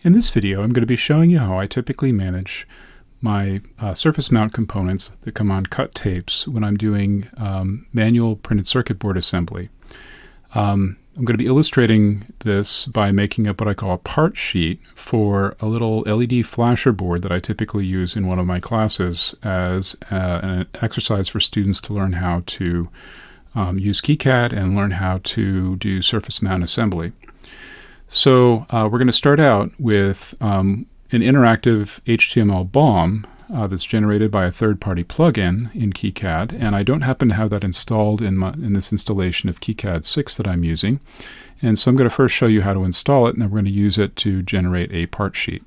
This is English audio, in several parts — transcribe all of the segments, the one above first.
In this video, I'm going to be showing you how I typically manage my surface mount components that come on cut tapes when I'm doing manual printed circuit board assembly. I'm going to be illustrating this by making up what I call a part sheet for a little LED flasher board that I typically use in one of my classes as an exercise for students to learn how to use KiCad and learn how to do surface mount assembly. So we're going to start out with an interactive HTML BOM that's generated by a third-party plugin in KiCad, and I don't happen to have that installed in this installation of KiCad 6 that I'm using. And so I'm going to first show you how to install it, and then we're going to use it to generate a part sheet.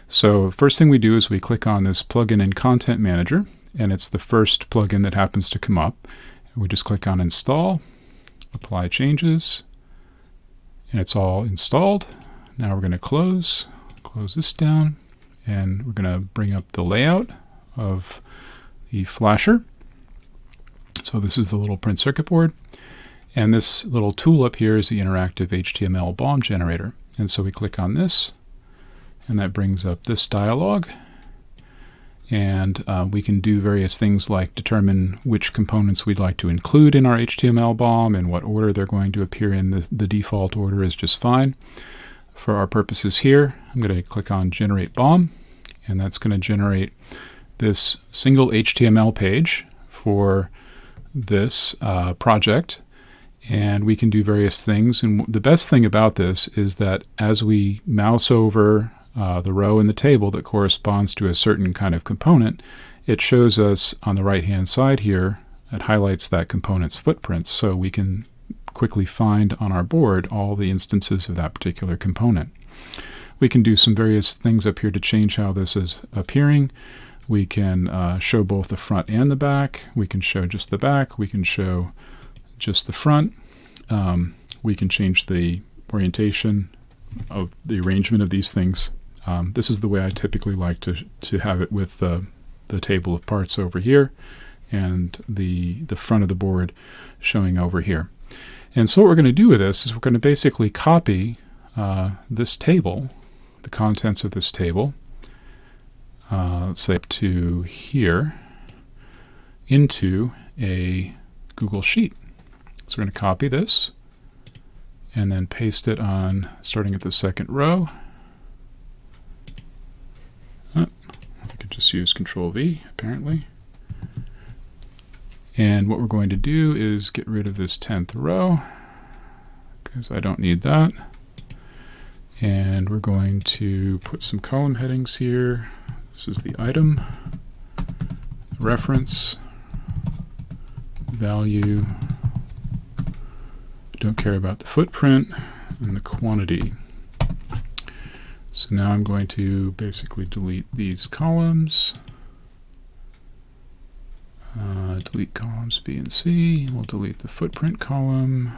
So first thing we do is we click on this plugin in Content Manager, and it's the first plugin that happens to come up. We just click on Install, Apply Changes, and it's all installed. Now we're going to close this down, and we're going to bring up the layout of the flasher. So this is the little print circuit board, and this little tool up here is the interactive HTML BOM generator. And so we click on this, and that brings up this dialog. And we can do various things like determine which components we'd like to include in our HTML BOM and what order they're going to appear in. The default order is just fine. For our purposes here, I'm going to click on Generate BOM, and that's going to generate this single HTML page for this project. And we can do various things. And the best thing about this is that as we mouse over the row in the table that corresponds to a certain kind of component, it shows us on the right-hand side here, it highlights that component's footprints, so we can quickly find on our board all the instances of that particular component. We can do some various things up here to change how this is appearing. We can show both the front and the back. We can show just the back. We can show just the front. We can change the orientation of the arrangement of these things. This is the way I typically like to have it with the table of parts over here and the front of the board showing over here. And so what we're going to do with this is we're going to basically copy this table, the contents of this table, let's say up to here, into a Google Sheet. So we're going to copy this and then paste it on, starting at the second row. I could just use Control V, apparently. And what we're going to do is get rid of this 10th row, because I don't need that. And we're going to put some column headings here. This is the item, reference, value. Don't care about the footprint, and the quantity. So now I'm going to basically delete these columns. Delete columns B and C. We'll delete the footprint column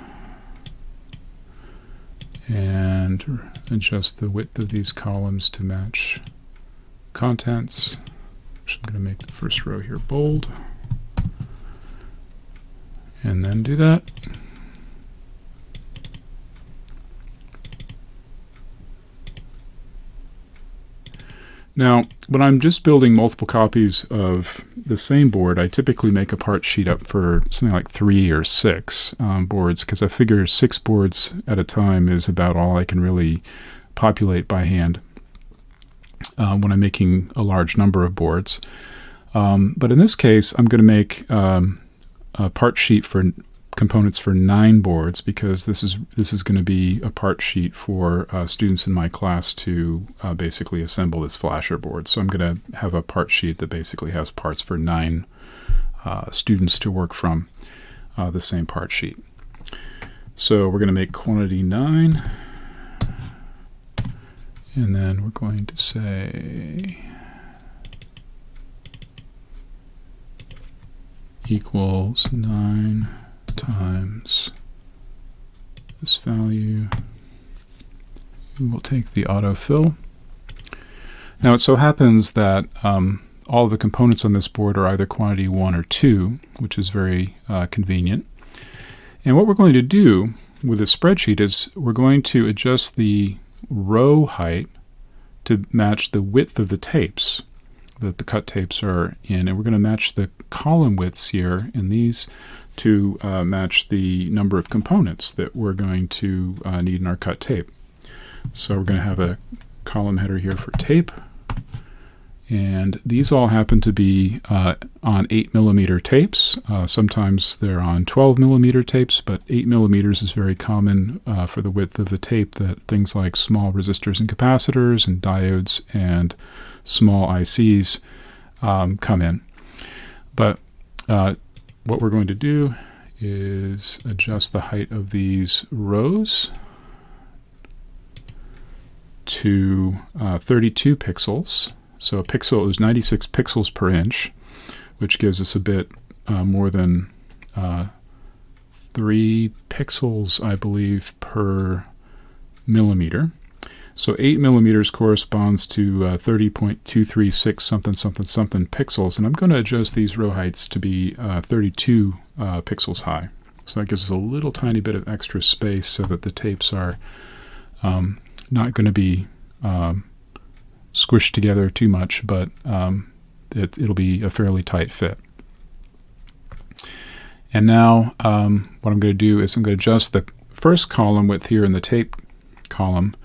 and adjust the width of these columns to match contents. I'm going to make the first row here bold, and then do that. Now, when I'm just building multiple copies of the same board, I typically make a part sheet up for something like 3 or 6 boards, because I figure 6 boards at a time is about all I can really populate by hand when I'm making a large number of boards. But in this case, I'm going to make a part sheet for components for 9 boards, because this is going to be a part sheet for students in my class to basically assemble this flasher board. So I'm going to have a part sheet that basically has parts for 9 students to work from the same part sheet. So we're going to make quantity 9, and then we're going to say equals 9 times this value. We'll take the autofill. Now it so happens that all of the components on this board are either quantity 1 or 2, which is very convenient. And what we're going to do with this spreadsheet is we're going to adjust the row height to match the width of the tapes that the cut tapes are in, and we're going to match the column widths here in these to match the number of components that we're going to need in our cut tape. So we're going to have a column header here for tape, and these all happen to be on 8mm tapes. Sometimes they're on 12mm tapes, but 8mm is very common for the width of the tape that things like small resistors and capacitors and diodes and small ICs come in. But what we're going to do is adjust the height of these rows to 32 pixels. So a pixel is 96 pixels per inch, which gives us a bit more than 3 pixels, I believe, per millimeter. So 8mm corresponds to 30.236 something something something pixels, and I'm going to adjust these row heights to be 32 pixels high. So that gives us a little tiny bit of extra space so that the tapes are not going to be squished together too much, but it'll be a fairly tight fit. And now what I'm going to do is I'm going to adjust the first column width here in the tape column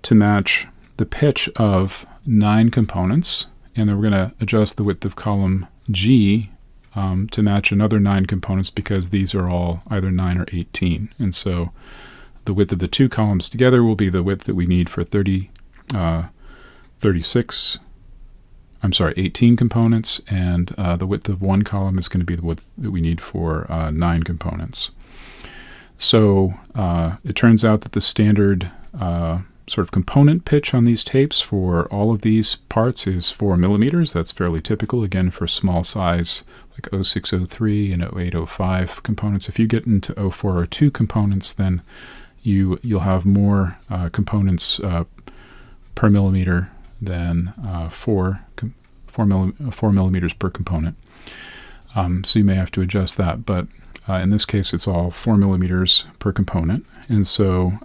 to match the pitch of 9 components, and then we're going to adjust the width of column G to match another 9 components, because these are all either 9 or 18. And so the width of the 2 columns together will be the width that we need for 18 components, and the width of 1 column is going to be the width that we need for 9 components. So it turns out that the standard sort of component pitch on these tapes for all of these parts is 4mm. That's fairly typical, again, for small size like 0603 and 0805 components. If you get into 0402 components, then you'll have more components per millimeter than 4 millimeters per component. So you may have to adjust that, but in this case it's all 4 millimeters per component, and so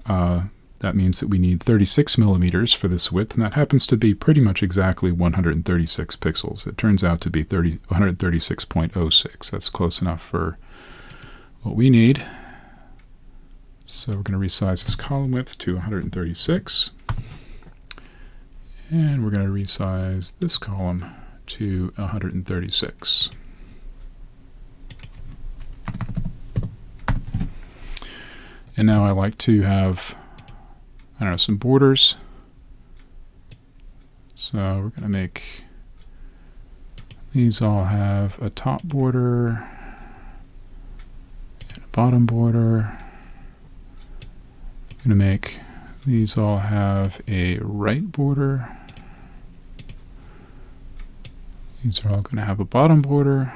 that means that we need 36 millimeters for this width, and that happens to be pretty much exactly 136 pixels. It turns out to be 136.06. That's close enough for what we need. So we're going to resize this column width to 136. And we're going to resize this column to 136. And now I like to have, I don't know, some borders. So we're going to make these all have a top border and a bottom border. I'm going to make these all have a right border. These are all going to have a bottom border.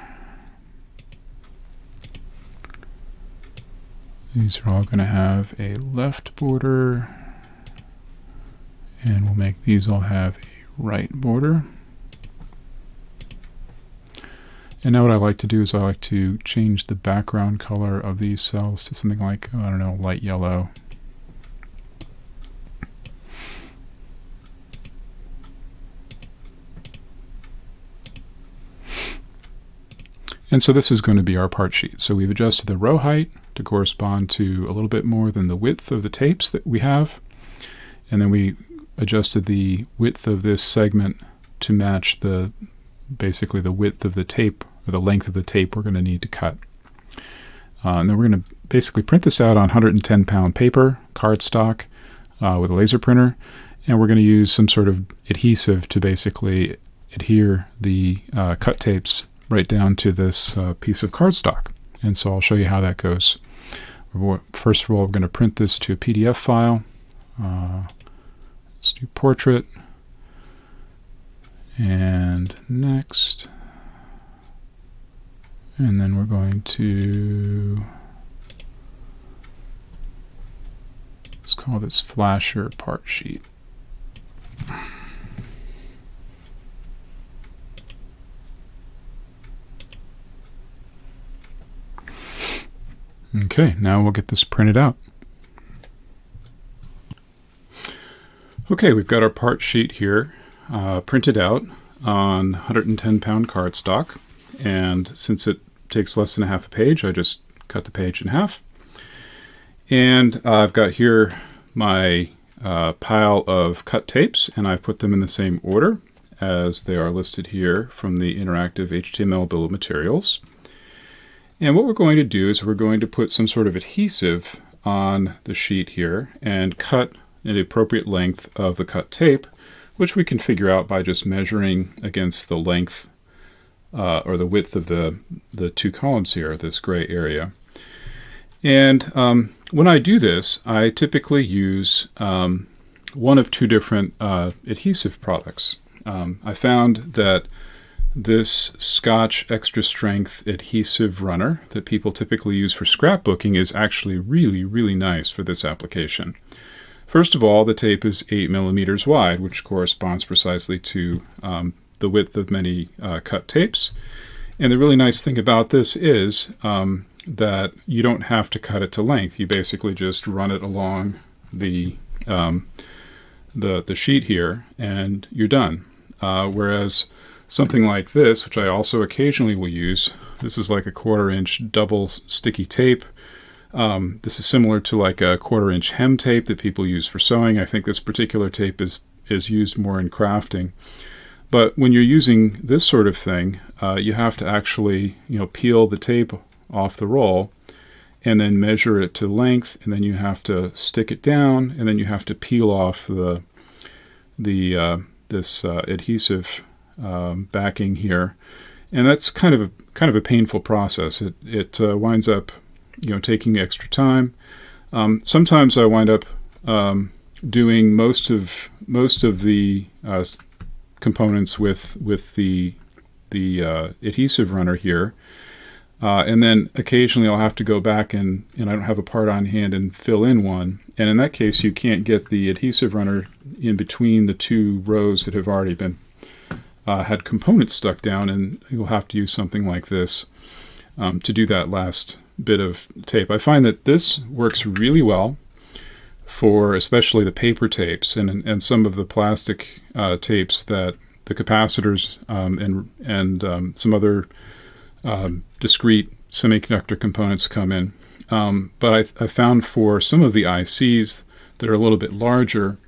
These are all going to have a left border. And we'll make these all have a right border. And now what I like to do is I like to change the background color of these cells to something like, I don't know, light yellow. And so this is going to be our part sheet. So we've adjusted the row height to correspond to a little bit more than the width of the tapes that we have. And then we adjusted the width of this segment to match basically the width of the tape, or the length of the tape we're going to need to cut. And then we're going to basically print this out on 110-pound paper, cardstock, with a laser printer. And we're going to use some sort of adhesive to basically adhere the cut tapes right down to this piece of cardstock. And so I'll show you how that goes. First of all, we're going to print this to a PDF file. Let's do portrait. And next. And then we're going to, let's call this flasher part sheet. Okay, now we'll get this printed out. Okay, we've got our part sheet here printed out on 110-pound cardstock, and since it takes less than a half a page, I just cut the page in half. And I've got here my pile of cut tapes, and I've put them in the same order as they are listed here from the interactive HTML bill of materials. And what we're going to do is we're going to put some sort of adhesive on the sheet here and cut the appropriate length of the cut tape, which we can figure out by just measuring against the length or the width of the two columns here, this gray area. And when I do this, I typically use one of two different adhesive products. I found that this Scotch Extra Strength adhesive runner that people typically use for scrapbooking is actually really, really nice for this application. First of all, the tape is 8 millimeters wide, which corresponds precisely to the width of many cut tapes. And the really nice thing about this is that you don't have to cut it to length. You basically just run it along the sheet here, and you're done. Whereas something like this, which I also occasionally will use, this is like a 1/4-inch double sticky tape. This is similar to like a 1/4-inch hem tape that people use for sewing. I think this particular tape is used more in crafting. But when you're using this sort of thing, you have to actually, peel the tape off the roll and then measure it to length, and then you have to stick it down, and then you have to peel off this adhesive backing here, and that's kind of a painful process. It winds up taking extra time. Sometimes I wind up doing most of the components with the adhesive runner here, and then occasionally I'll have to go back and I don't have a part on hand and fill in one. And in that case, you can't get the adhesive runner in between the two rows that have already been had components stuck down, and you'll have to use something like this to do that last bit of tape. I find that this works really well for especially the paper tapes and some of the plastic tapes that the capacitors and some other discrete semiconductor components come in. But I found for some of the ICs that are a little bit larger,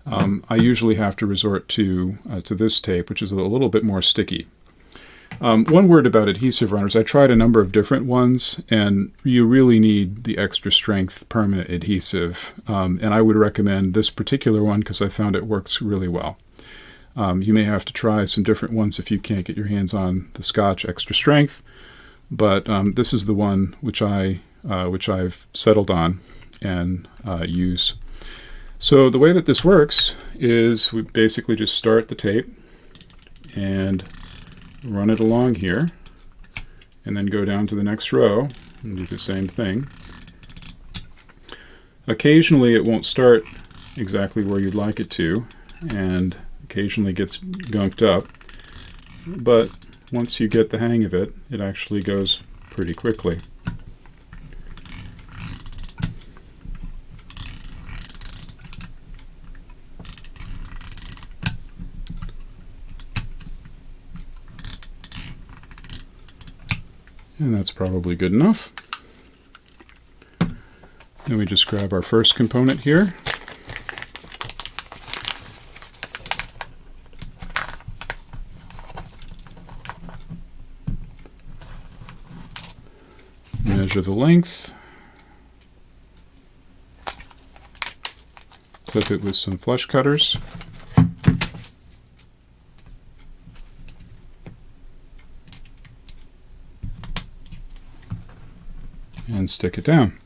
I usually have to resort to this tape, which is a little bit more sticky. One word about adhesive runners. I tried a number of different ones, and you really need the extra strength permanent adhesive. And I would recommend this particular one because I found it works really well. You may have to try some different ones if you can't get your hands on the Scotch Extra Strength, but this is the one which I've settled on and use. So the way that this works is we basically just start the tape and run it along here, and then go down to the next row and do the same thing. Occasionally it won't start exactly where you'd like it to, and occasionally gets gunked up, but once you get the hang of it, it actually goes pretty quickly. And that's probably good enough. Then we just grab our first component here. Measure the length. Clip it with some flush cutters. And stick it down.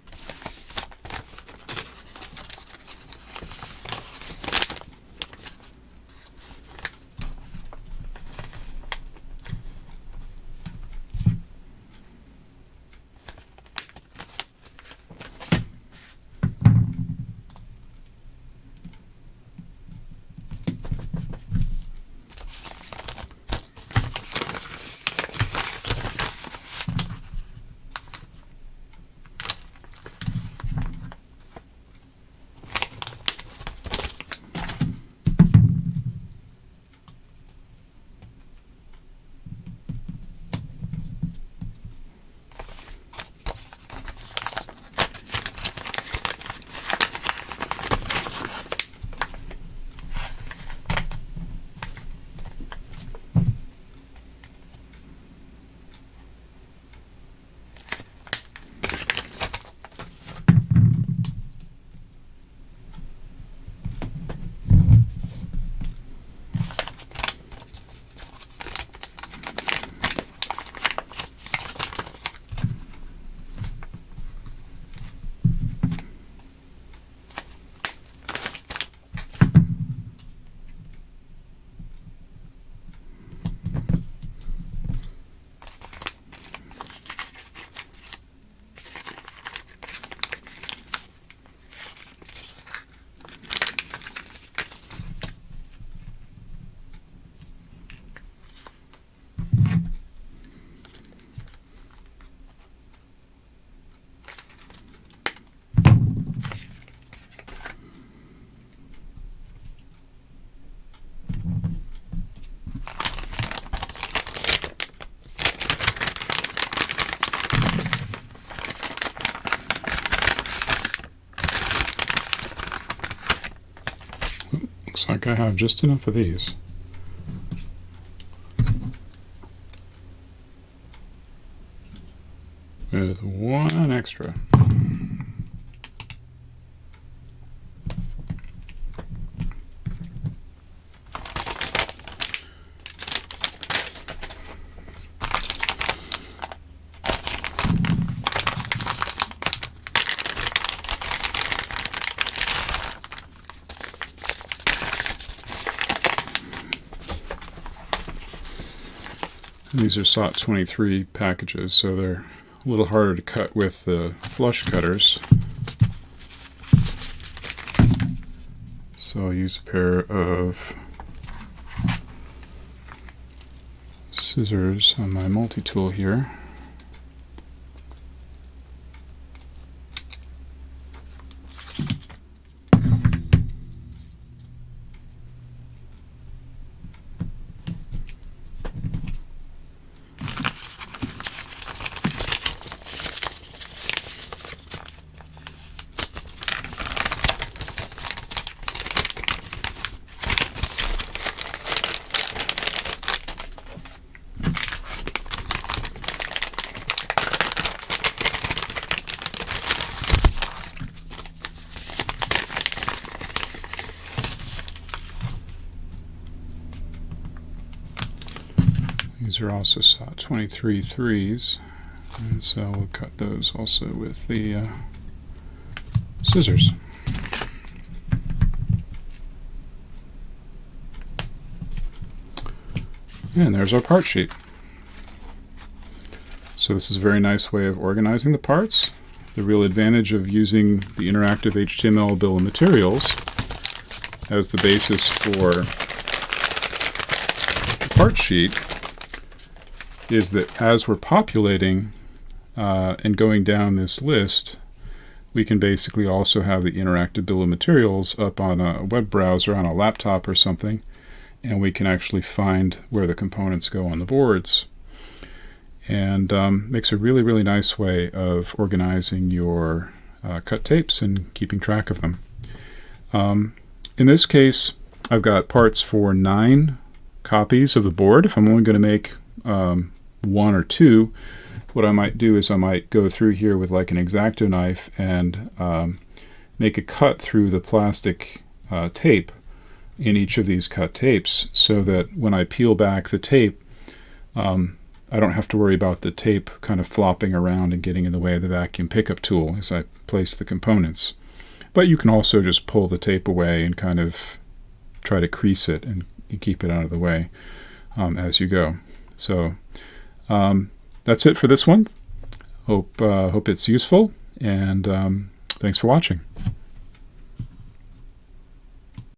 Looks like I have just enough of these. With one extra. These are SOT 23 packages, so they're a little harder to cut with the flush cutters. So I'll use a pair of scissors on my multi-tool here. These are also SOT 23 threes, and so we'll cut those also with the scissors. And there's our part sheet. So this is a very nice way of organizing the parts. The real advantage of using the interactive HTML bill of materials as the basis for the part sheet is that as we're populating and going down this list, we can basically also have the interactive bill of materials up on a web browser on a laptop or something, and we can actually find where the components go on the boards. And makes a really, really nice way of organizing your cut tapes and keeping track of them. In this case, I've got parts for 9 copies of the board. If I'm only going to make 1 or 2, what I might do is I might go through here with like an X-Acto knife and make a cut through the plastic tape in each of these cut tapes, so that when I peel back the tape, I don't have to worry about the tape kind of flopping around and getting in the way of the vacuum pickup tool as I place the components. But you can also just pull the tape away and kind of try to crease it and keep it out of the way as you go. So that's it for this one. Hope it's useful, and thanks for watching.